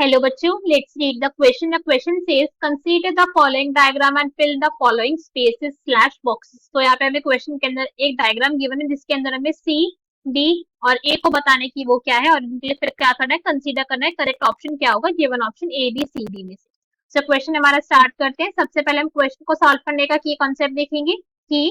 Hello बच्चों, let's read the question. The question says consider the following diagram and fill the following spaces slash boxes. तो यहाँ पे हमें question के अंदर एक डायग्राम गिवन है जिसके अंदर हमें सी डी और ए को बताने की वो क्या है और इनके लिए फिर क्या करना है, कंसीडर करना है करेक्ट ऑप्शन क्या होगा given option A B C D में से। क्वेश्चन हमारा स्टार्ट करते हैं। सबसे पहले हम क्वेश्चन को सॉल्व करने का की कॉन्सेप्ट देखेंगे। की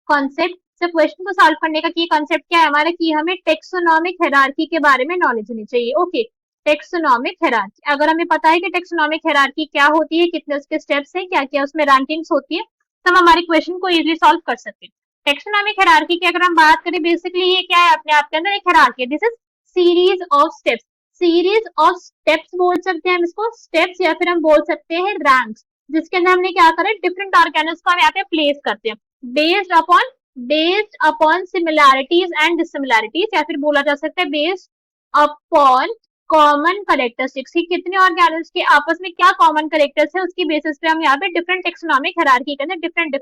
कॉन्सेप्ट से क्वेश्चन को सॉल्व करने का की कॉन्सेप्ट क्या है हमारा, कि हमें टेक्सोनॉमिक हायरार्की के बारे में नॉलेज होनी चाहिए। ओके, टेक्सोनॉमिक हायरार्की, अगर हमें पता है कि टेक्सोनॉमिक हायरार्की क्या होती है, कितने उसके स्टेप्स हैं, क्या क्या उसमें रैंकिंग्स होती है, तो हम हमारे क्वेश्चन को इजीली सॉल्व कर सकते हैं। टेक्सोनॉमिक हायरार्की की अगर हम बात करें, बेसिकली ये क्या है, अपने आप के अंदर एक हायरार्की है। This is series of steps. Series of steps बोल सकते हैं हम इसको, स्टेप्स, या फिर हम बोल सकते हैं रैंक्स, जिसके अंदर हमने क्या करा, डिफरेंट ऑर्गेनल्स को हम यहाँ पे प्लेस करते हैं based upon similarities and dissimilarities, या फिर बोला जा सकता है बेस्ड अपॉन कॉमन करेक्टरिस्टिक्स, कि कितने ऑर्गेनल्स के आपस में क्या कॉमन करेक्टर्स है, उसकी बेसिस पे हम यहाँ पे डिफरेंट टेक्सोनॉमिक हायरार्की के अंदर डिफरेंट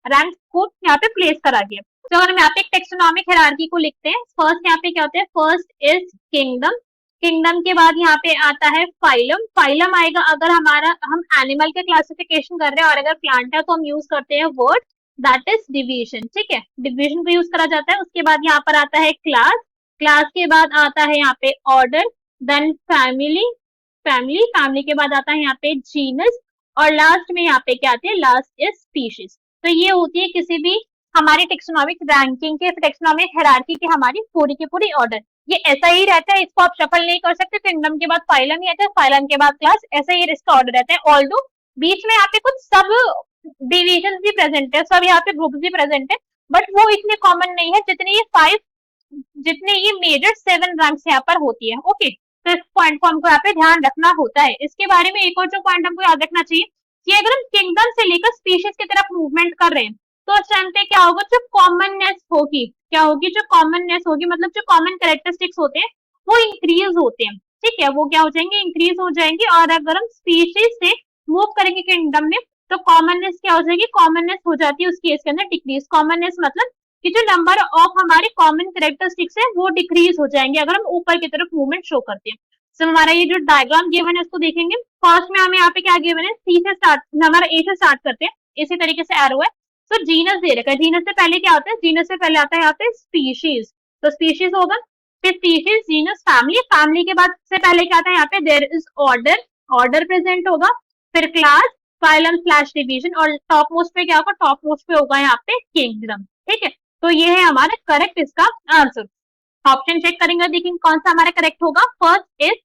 रैंक को यहाँ पे प्लेस करा गया। तो अगर हम यहाँ पे एक टेक्सोनॉमिक हायरार्की को लिखते हैं, फर्स्ट यहाँ पे क्या होता है, फर्स्ट इज किंगडम, किंगडम के बाद यहाँ पे आता है फाइलम, फाइलम आएगा अगर हम एनिमल के क्लासिफिकेशन कर रहे हैं, और अगर प्लांट है तो हम यूज करते हैं वर्ड दैट इज डिवीजन। ठीक है, डिवीजन को यूज करा जाता है। उसके बाद यहाँ पर आता है क्लास, क्लास के बाद आता है यहाँ पे ऑर्डर, देन फैमिली के बाद आता है यहाँ पे जीनस, और लास्ट में यहाँ पे क्या आती है, लास्ट इज स्पीशीज। तो ये होती है किसी भी हमारी टेक्सोनॉमिक रैंकिंग के, टेक्सोनॉमिक हायरार्की के हमारी पूरी की पूरी ऑर्डर। ये ऐसा ही रहता है, इसको आप शफल नहीं कर सकते। किंगडम के बाद फाइलम ही आता है, फाइलम के बाद क्लास, ऐसा ही इसका ऑर्डर रहता है। ऑल्दो बीच में यहाँ पे कुछ सब डिविजन भी प्रेजेंट है, सब यहाँ पे ग्रुप भी प्रेजेंट है, बट वो इतने कॉमन नहीं है जितने ये मेजर 7 रैंक्स यहाँ पर होती है। ओके, तो इस पॉइंट को हमको यहाँ पे ध्यान रखना होता है। इसके बारे में एक और जो पॉइंट हमको याद रखना चाहिए, कि अगर हम किंगडम से लेकर स्पीशीज की तरफ मूवमेंट कर रहे हैं, तो उस टाइम पे क्या होगा, जो कॉमननेस होगी, क्या होगी, जो कॉमननेस होगी, मतलब जो कॉमन कैरेक्टरिस्टिक्स होते हैं वो इंक्रीज होते हैं। ठीक है, वो क्या हो जाएंगे, इंक्रीज हो जाएंगे। और अगर हम स्पीशीज से मूव करेंगे किंगडम में, तो कॉमननेस क्या हो जाएगी, कॉमननेस हो जाती है उस केस के अंदर डिक्रीज। कॉमननेस मतलब कि जो नंबर ऑफ हमारे कॉमन कैरेक्टरिस्टिक्स है वो डिक्रीज हो जाएंगे अगर हम ऊपर की तरफ मूवमेंट शो करते हैं। तो हमारा ये जो डायग्राम गिवन है उसको देखेंगे। फर्स्ट में हमें यहाँ पे क्या गिवन है, सी से स्टार्ट, हमारा ए से स्टार्ट करते हैं, इसी तरीके से एरो है। तो जीनस दे रखा है, जीनस से पहले क्या होता है, जीनस से पहले आता है यहाँ पे स्पीशीज, तो स्पीशीज होगा, फिर स्पीशीज, जीनस, फैमिली, फैमिली के बाद से पहले क्या आता है यहाँ पे, there is order, order present होगा, फिर क्लास, फाइलम स्लैश डिवीजन, और टॉप मोस्ट पे क्या होगा, टॉप मोस्ट पे होगा यहाँ पे किंगडम। ठीक है, तो ये है हमारा करेक्ट इसका आंसर। ऑप्शन चेक करेंगे, देखेंगे कौन सा हमारा करेक्ट होगा। फर्स्ट इज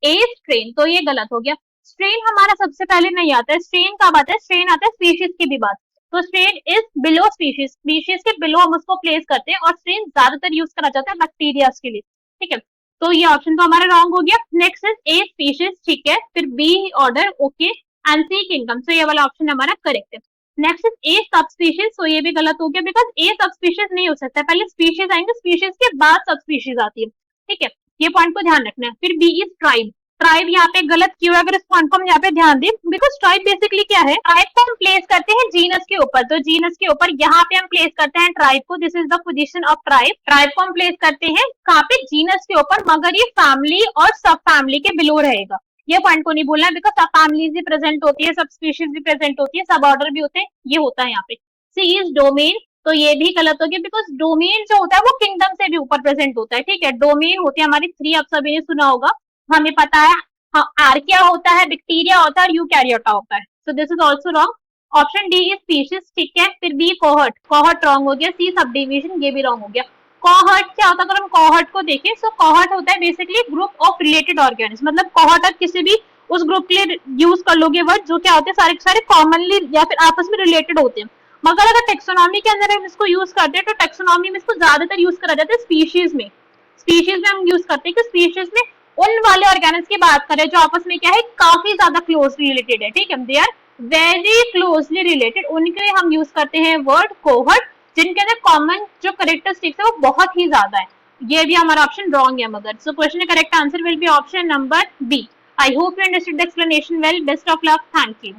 ए स्ट्रेन, तो ये गलत हो गया। स्ट्रेन हमारा सबसे पहले नहीं आता है, स्ट्रेन कब आता है, स्ट्रेन आता है स्पीशीज की भी बात, तो strain is below species, species के बिलो हम उसको प्लेस करते हैं, और स्ट्रेन ज्यादातर यूज करा जाता है बैक्टीरिया के लिए। ठीक है, तो ये ऑप्शन तो हमारा रॉन्ग हो गया। नेक्स्ट इज ए स्पीशीज, ठीक है, फिर B order, okay, and C kingdom, तो ये वाला ऑप्शन हमारा करेक्ट है। नेक्स्ट इज ए सब स्पीशीज, तो ये भी गलत हो गया, बिकॉज ए सब स्पीशीज नहीं हो सकता, पहले स्पीशीज आएंगे, स्पीशीज के बाद सब स्पीशीज आती है। ठीक है, ये पॉइंट को ध्यान रखना है। फिर बी इज ट्राइब, ट्राइब यहाँ पे गलत क्यों है, अगर इस पॉइंट को हम यहाँ पे ध्यान दें, बिकॉज ट्राइब बेसिकली क्या है, ट्राइब को हम प्लेस करते हैं जीनस के ऊपर, तो जीनस के ऊपर यहाँ पे हम प्लेस करते हैं ट्राइब को, this is the position of tribe. Tribe को हम प्लेस करते हैं कहाँ पे, जीनस के ऊपर, मगर ये फैमिली और सब फैमिली के बिलो रहेगा। ये पॉइंट को नहीं बोलना है, बिकॉज सब फैमिलीज भी प्रेजेंट होती है, सब स्पीशीज भी प्रेजेंट होती है, सब ऑर्डर भी होते हैं, ये होता है यहाँ पे। सी इज डोमेन, तो ये भी गलत हो गया, बिकॉज डोमेन जो होता है वो किंगडम से भी ऊपर प्रेजेंट होता है। ठीक है, डोमेन होती है हमारी 3, आप सभी ने सुना होगा, हमें पता है, हाँ, आर्किया होता है, बैक्टीरिया होता है, और यूकैरियोटा होता है, so this is also wrong. Option D is species, ठीक है। फिर बी कोहर्ट, कोहर्ट रॉन्ग हो गया। सी सब डिवीजन, ये भी रॉन्ग हो गया। कोहर्ट क्या होता है, अगर हम कोहर्ट को देखें, सो कोहर्ट होता है basically group of related organism, मतलब कोहर्ट आप किसी भी उस ग्रुप के लिए यूज कर लोगे वर्ड, जो क्या होते हैं, सारे सारे कॉमनली या फिर आपस में रिलेटेड होते हैं। मगर अगर टेक्सोनॉमी के अंदर हम इसको यूज करते हैं, तो टेक्सोनॉमी में इसको ज्यादातर यूज करा जाता है स्पीशीज में, स्पीशीज में हम यूज करते हैं, कि स्पीशीज में उन वाले ऑर्गेनिज्म की बात करें जो आपस में क्या है, काफी ज्यादा क्लोजली रिलेटेड है। ठीक है, they are very closely related, उनके लिए हम यूज करते हैं वर्ड कोहर्ट, जिनके अंदर कॉमन जो कैरेक्टरिस्टिक्स है वो बहुत ही ज्यादा है। ये भी हमारा ऑप्शन रॉन्ग है मगर, सो क्वेश्चन का correct answer will be option number B. I hope you understood the explanation well. Best of luck. Thank you.